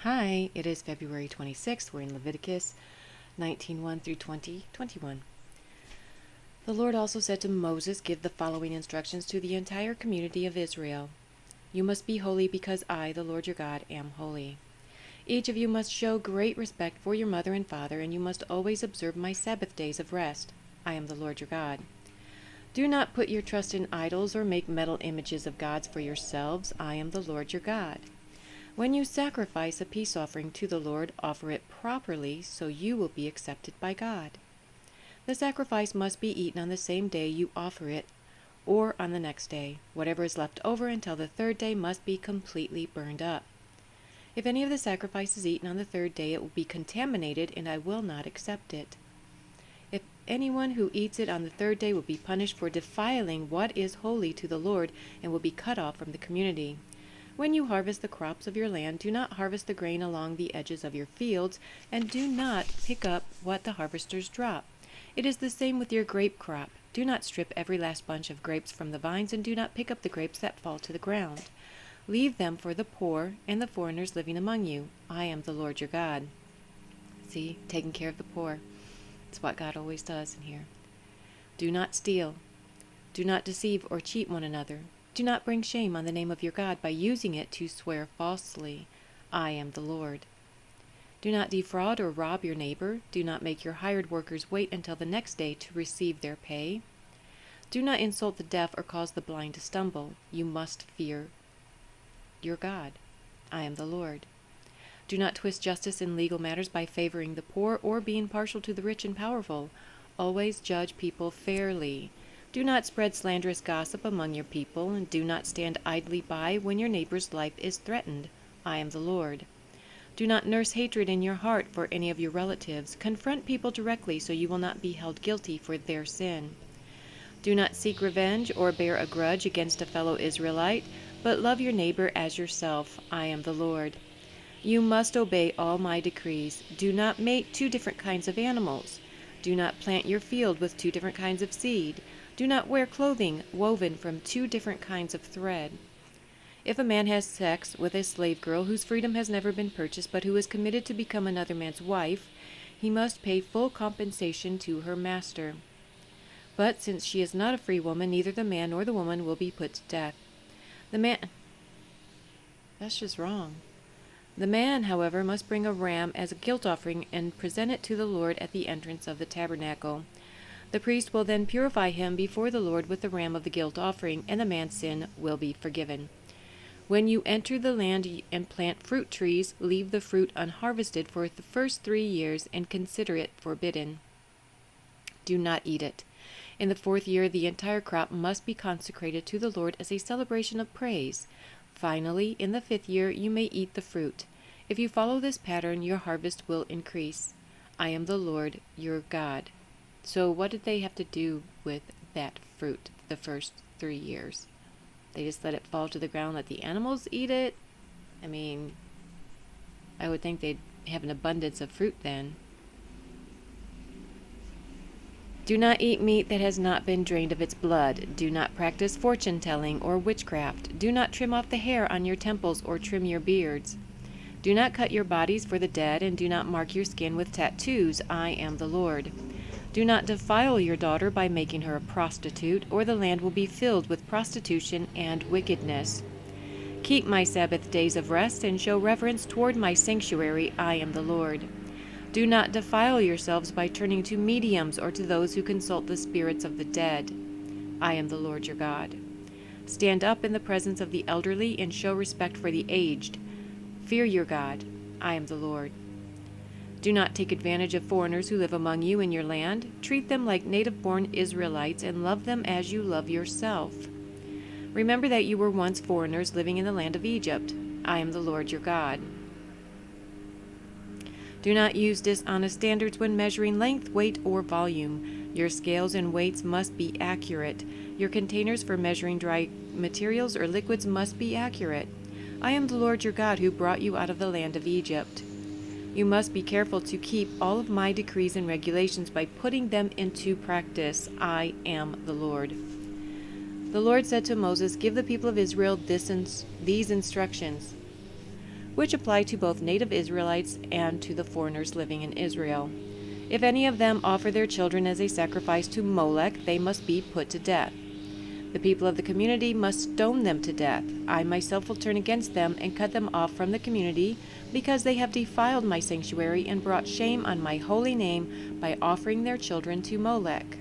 Hi, it is February 26th. We're in Leviticus 19:1 through 20:21. The Lord also said to Moses, "Give the following instructions to the entire community of Israel. You must be holy because I, the Lord your God, am holy. Each of you must show great respect for your mother and father, and you must always observe my Sabbath days of rest. I am the Lord your God. Do not put your trust in idols or make metal images of gods for yourselves. I am the Lord your God. When you sacrifice a peace offering to the Lord, offer it properly so you will be accepted by God. The sacrifice must be eaten on the same day you offer it or on the next day. Whatever is left over until the third day must be completely burned up. If any of the sacrifice is eaten on the third day, it will be contaminated and I will not accept it. If anyone who eats it on the third day will be punished for defiling what is holy to the Lord and will be cut off from the community. When you harvest the crops of your land, do not harvest the grain along the edges of your fields, and do not pick up what the harvesters drop. It is the same with your grape crop. Do not strip every last bunch of grapes from the vines, and do not pick up the grapes that fall to the ground. Leave them for the poor and the foreigners living among you. I am the Lord your God." See, taking care of the poor. It's what God always does in here. Do not steal. Do not deceive or cheat one another. Do not bring shame on the name of your God by using it to swear falsely. I am the Lord. Do not defraud or rob your neighbor. Do not make your hired workers wait until the next day to receive their pay. Do not insult the deaf or cause the blind to stumble. You must fear your God. I am the Lord. Do not twist justice in legal matters by favoring the poor or being partial to the rich and powerful. Always judge people fairly. Do not spread slanderous gossip among your people, and do not stand idly by when your neighbor's life is threatened. I am the Lord. Do not nurse hatred in your heart for any of your relatives. Confront people directly so you will not be held guilty for their sin. Do not seek revenge or bear a grudge against a fellow Israelite, but love your neighbor as yourself. I am the Lord. You must obey all my decrees. Do not mate two different kinds of animals. Do not plant your field with two different kinds of seed. Do not wear clothing woven from two different kinds of thread. If a man has sex with a slave girl whose freedom has never been purchased but who is committed to become another man's wife, he must pay full compensation to her master. But since she is not a free woman, neither the man nor the woman will be put to death. That's just wrong. The man, however, must bring a ram as a guilt offering and present it to the Lord at the entrance of the tabernacle. The priest will then purify him before the Lord with the ram of the guilt offering, and the man's sin will be forgiven. When you enter the land and plant fruit trees, leave the fruit unharvested for the first 3 years and consider it forbidden. Do not eat it. In the 4th year, the entire crop must be consecrated to the Lord as a celebration of praise. Finally, in the 5th year, you may eat the fruit. If you follow this pattern, your harvest will increase. I am the Lord, your God. So what did they have to do with that fruit the first 3 years? They just let it fall to the ground, let the animals eat it? I mean, I would think they'd have an abundance of fruit then. Do not eat meat that has not been drained of its blood. Do not practice fortune-telling or witchcraft. Do not trim off the hair on your temples or trim your beards. Do not cut your bodies for the dead, and do not mark your skin with tattoos. I am the Lord. Do not defile your daughter by making her a prostitute, or the land will be filled with prostitution and wickedness. Keep my Sabbath days of rest and show reverence toward my sanctuary. I am the Lord. Do not defile yourselves by turning to mediums or to those who consult the spirits of the dead. I am the Lord your God. Stand up in the presence of the elderly and show respect for the aged. Fear your God. I am the Lord. Do not take advantage of foreigners who live among you in your land. Treat them like native-born Israelites and love them as you love yourself. Remember that you were once foreigners living in the land of Egypt. I am the Lord your God. Do not use dishonest standards when measuring length, weight, or volume. Your scales and weights must be accurate. Your containers for measuring dry materials or liquids must be accurate. I am the Lord your God who brought you out of the land of Egypt. You must be careful to keep all of my decrees and regulations by putting them into practice. I am the Lord. The Lord said to Moses, "Give the people of Israel these instructions. which apply to both native Israelites and to the foreigners living in Israel. If any of them offer their children as a sacrifice to Molech, they must be put to death. The people of the community must stone them to death. I myself will turn against them and cut them off from the community, because they have defiled my sanctuary and brought shame on my holy name by offering their children to Molech.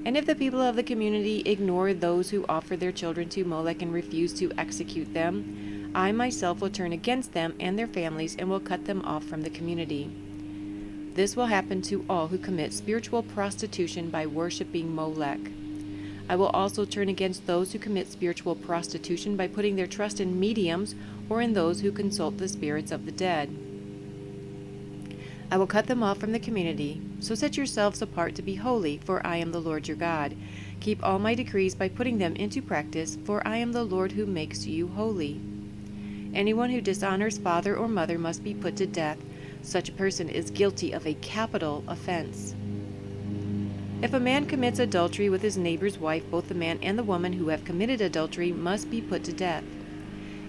And if the people of the community ignore those who offer their children to Molech and refuse to execute them, I myself will turn against them and their families and will cut them off from the community. This will happen to all who commit spiritual prostitution by worshiping Molech. I will also turn against those who commit spiritual prostitution by putting their trust in mediums or in those who consult the spirits of the dead. I will cut them off from the community. So set yourselves apart to be holy, for I am the Lord your God. Keep all my decrees by putting them into practice, for I am the Lord who makes you holy. Anyone who dishonors father or mother must be put to death. Such a person is guilty of a capital offense. If a man commits adultery with his neighbor's wife, both the man and the woman who have committed adultery must be put to death.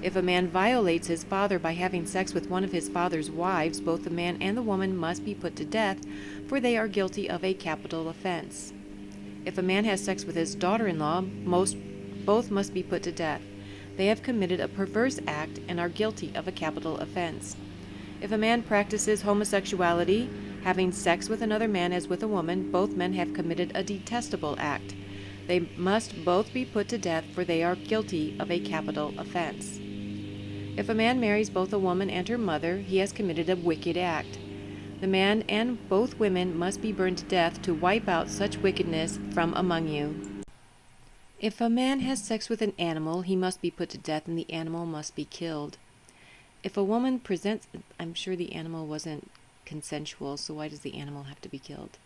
If a man violates his father by having sex with one of his father's wives, both the man and the woman must be put to death, for they are guilty of a capital offense. If a man has sex with his daughter-in-law, both must be put to death. They have committed a perverse act and are guilty of a capital offense. If a man practices homosexuality, having sex with another man as with a woman, both men have committed a detestable act. They must both be put to death, for they are guilty of a capital offense. If a man marries both a woman and her mother, he has committed a wicked act. The man and both women must be burned to death to wipe out such wickedness from among you. If a man has sex with an animal, he must be put to death, and the animal must be killed. If a woman presents... I'm sure the animal wasn't consensual, so why does the animal have to be killed?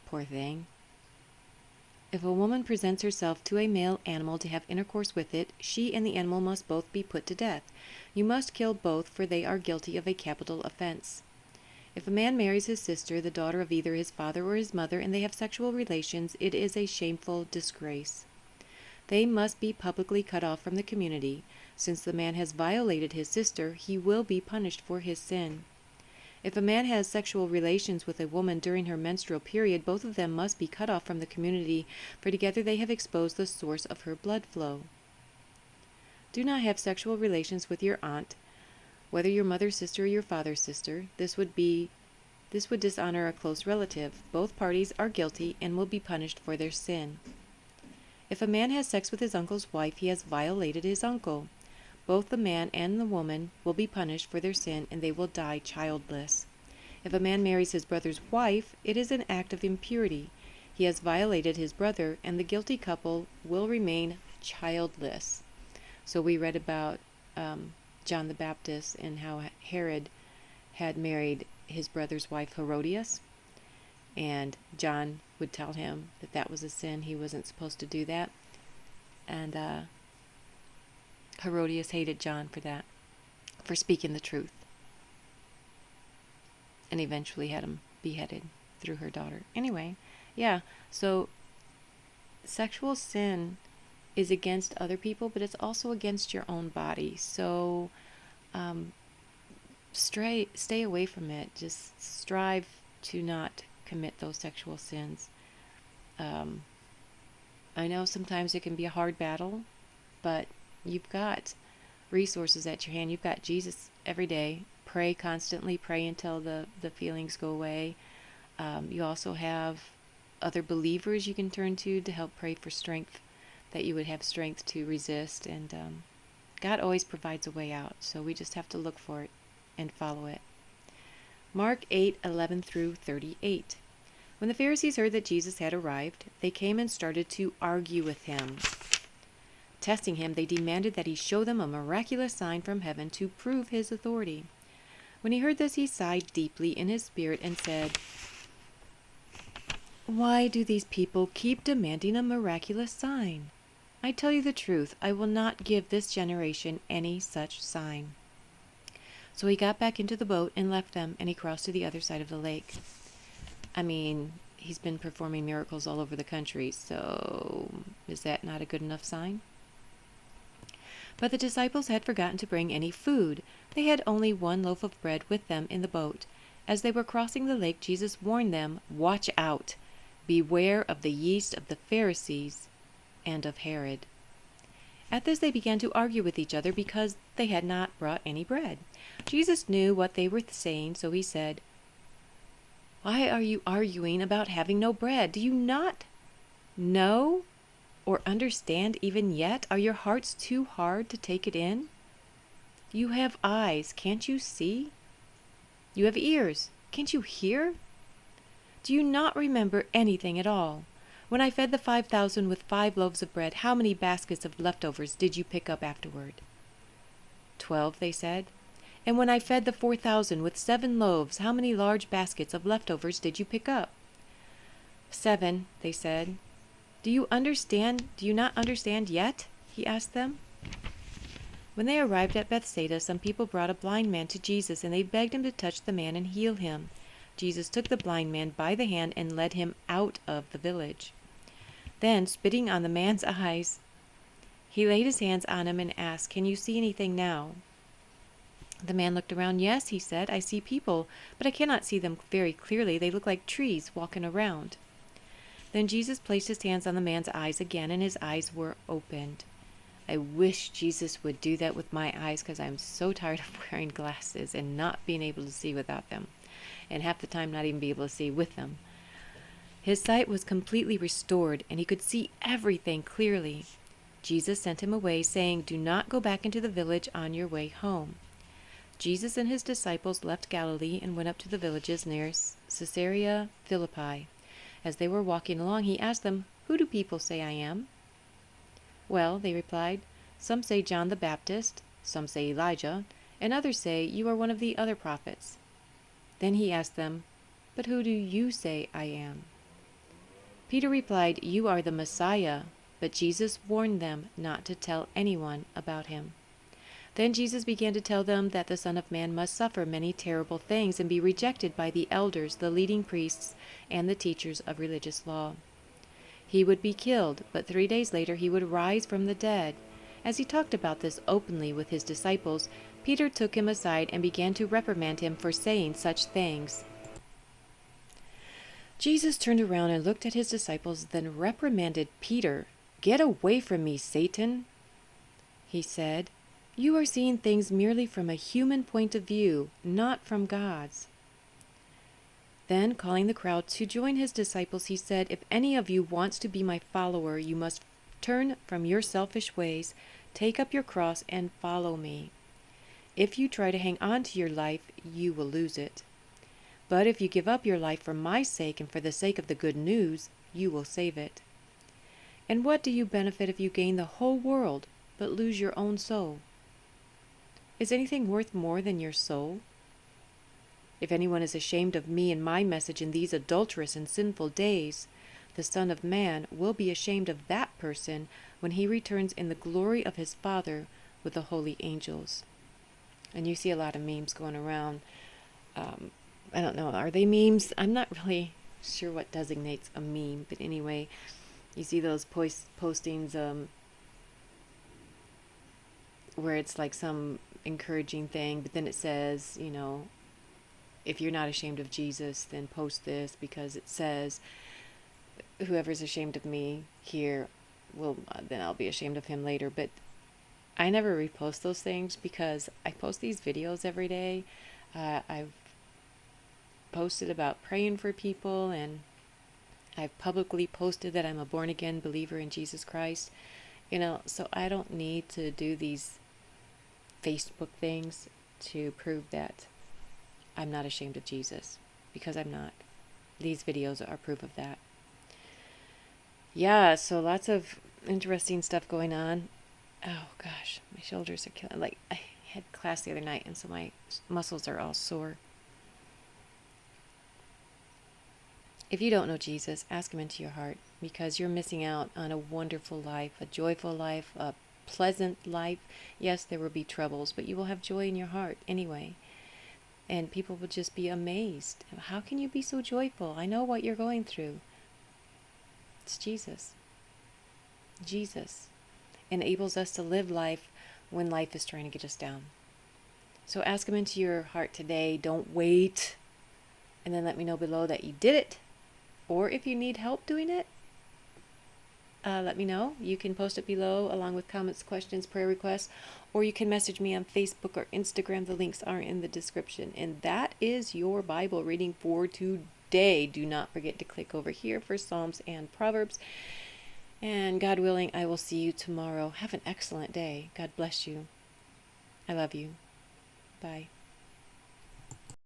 Poor thing. If a woman presents herself to a male animal to have intercourse with it, she and the animal must both be put to death. You must kill both, for they are guilty of a capital offense. If a man marries his sister, the daughter of either his father or his mother, and they have sexual relations, it is a shameful disgrace. They must be publicly cut off from the community. Since the man has violated his sister, he will be punished for his sin. If a man has sexual relations with a woman during her menstrual period, both of them must be cut off from the community, for together they have exposed the source of her blood flow. Do not have sexual relations with your aunt, whether your mother's sister or your father's sister. This would dishonor a close relative. Both parties are guilty and will be punished for their sin. If a man has sex with his uncle's wife, he has violated his uncle. Both the man and the woman will be punished for their sin, and they will die childless. If a man marries his brother's wife, it is an act of impurity. He has violated his brother, and the guilty couple will remain childless. So we read about John the Baptist and how Herod had married his brother's wife Herodias, and John would tell him that that was a sin. He wasn't supposed to do that, and Herodias hated John for that, for speaking the truth, and eventually had him beheaded through her daughter. Anyway, yeah, so sexual sin is against other people, but it's also against your own body. So stay away from it. Just strive to not commit those sexual sins. I know sometimes it can be a hard battle, but you've got resources at your hand. You've got Jesus every day. Pray constantly. Pray until the feelings go away. You also have other believers you can turn to help pray for strength, that you would have strength to resist. And God always provides a way out, so we just have to look for it and follow it. Mark 8:11 through 38. When the Pharisees heard that Jesus had arrived, they came and started to argue with him. Testing him, they demanded that he show them a miraculous sign from heaven to prove his authority. When he heard this, he sighed deeply in his spirit and said, "Why do these people keep demanding a miraculous sign? I tell you the truth, I will not give this generation any such sign." So he got back into the boat and left them, and he crossed to the other side of the lake. I mean, he's been performing miracles all over the country, so is that not a good enough sign? But the disciples had forgotten to bring any food. They had only one loaf of bread with them in the boat. As they were crossing the lake, Jesus warned them, "Watch out! Beware of the yeast of the Pharisees and of Herod." At this they began to argue with each other because they had not brought any bread. Jesus knew what they were saying, so he said, "Why are you arguing about having no bread? Do you not know or understand even yet? Are your hearts too hard to take it in? You have eyes, can't you see? You have ears, can't you hear? Do you not remember anything at all? When I fed the 5,000 with 5 loaves of bread, how many baskets of leftovers did you pick up afterward?" 12, they said. "And when I fed the 4,000 with 7 loaves, how many large baskets of leftovers did you pick up?" 7, they said. Do you not understand yet?" he asked them. When they arrived at Bethsaida, some people brought a blind man to Jesus, and they begged him to touch the man and heal him. Jesus took the blind man by the hand and led him out of the village. Then, spitting on the man's eyes, he laid his hands on him and asked, "Can you see anything now?" The man looked around. "Yes," he said, "I see people, but I cannot see them very clearly. They look like trees walking around." Then Jesus placed his hands on the man's eyes again, and his eyes were opened. I wish Jesus would do that with my eyes, because I'm so tired of wearing glasses and not being able to see without them, and half the time not even be able to see with them. His sight was completely restored, and he could see everything clearly. Jesus sent him away, saying, "Do not go back into the village on your way home." Jesus and his disciples left Galilee and went up to the villages near Caesarea Philippi. As they were walking along, he asked them, "Who do people say I am?" "Well," they replied, "some say John the Baptist, some say Elijah, and others say you are one of the other prophets." Then he asked them, "But who do you say I am?" Peter replied, "You are the Messiah." But Jesus warned them not to tell anyone about him. Then Jesus began to tell them that the Son of Man must suffer many terrible things and be rejected by the elders, the leading priests, and the teachers of religious law. He would be killed, but 3 days later he would rise from the dead. As he talked about this openly with his disciples, Peter took him aside and began to reprimand him for saying such things. Jesus turned around and looked at his disciples, then reprimanded Peter. "Get away from me, Satan," he said. "You are seeing things merely from a human point of view, not from God's." Then, calling the crowd to join his disciples, he said, "If any of you wants to be my follower, you must turn from your selfish ways, take up your cross, and follow me. If you try to hang on to your life, you will lose it. But if you give up your life for my sake and for the sake of the good news, you will save it. And what do you benefit if you gain the whole world, but lose your own soul? Is anything worth more than your soul? If anyone is ashamed of me and my message in these adulterous and sinful days, the Son of Man will be ashamed of that person when he returns in the glory of his Father with the holy angels." And you see a lot of memes going around. I don't know, are they memes? I'm not really sure what designates a meme, but anyway, you see those postings where it's like some encouraging thing, but then it says, if you're not ashamed of Jesus, then post this, because it says, whoever's ashamed of me here, then I'll be ashamed of him later. But I never repost those things because I post these videos every day. I've posted about praying for people, and I've publicly posted that I'm a born-again believer in Jesus Christ. So I don't need to do these Facebook things to prove that I'm not ashamed of Jesus, because I'm not. These videos are proof of that. Yeah, so lots of interesting stuff going on. Oh gosh, my shoulders are killing. Like, I had class the other night, and so my muscles are all sore. If you don't know Jesus, ask him into your heart, because you're missing out on a wonderful life, a joyful life, a pleasant life. Yes, there will be troubles, but you will have joy in your heart anyway. And people will just be amazed. How can you be so joyful? I know what you're going through. It's Jesus. Jesus enables us to live life when life is trying to get us down. So ask Him into your heart today. Don't wait. And then let me know below that you did it. Or if you need help doing it, let me know. You can post it below along with comments, questions, prayer requests, or you can message me on Facebook or Instagram. The links are in the description. And that is your Bible reading for today. Do not forget to click over here for Psalms and Proverbs. And God willing, I will see you tomorrow. Have an excellent day. God bless you. I love you. Bye.